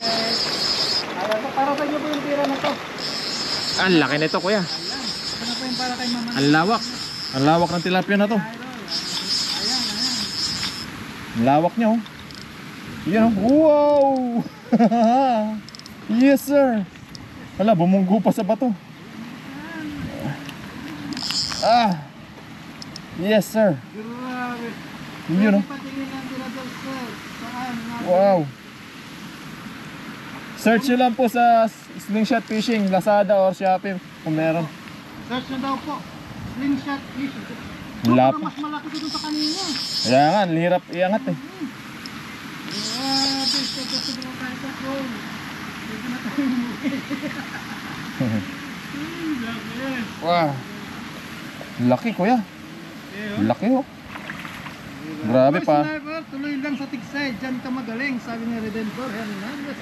Para sa inyo po yung tira na to. Ang laki nito kuya. Ano po yung para kay mama? Ang lawak. Ang lawak ng tilapia na to. Ang lawak niya oh. Yan oh. Wow! Yes sir. Wala, bumunggo pa sa bato. Ah! Yes sir. Grabe. Yun oh. Patingin lang tira doon sir. Saan? Wow. Search nyo lang po sa Slingshot Fishing, Lazada or Shopee kung meron. Search na daw po. Slingshot fishing. Wala Baka pa. mas malaki ko doon sa kanina. Kaya nga, ang hirap iangat eh. Grabe. Ito na tayo sa phone. Ito na tayo umuwi. Laki. Wow. Laki kuya. Laki oh. Grabe pa. Sniper, tuloy lang sa tigsay. Diyan ka magaling, sabi ni Redentor Hernandez.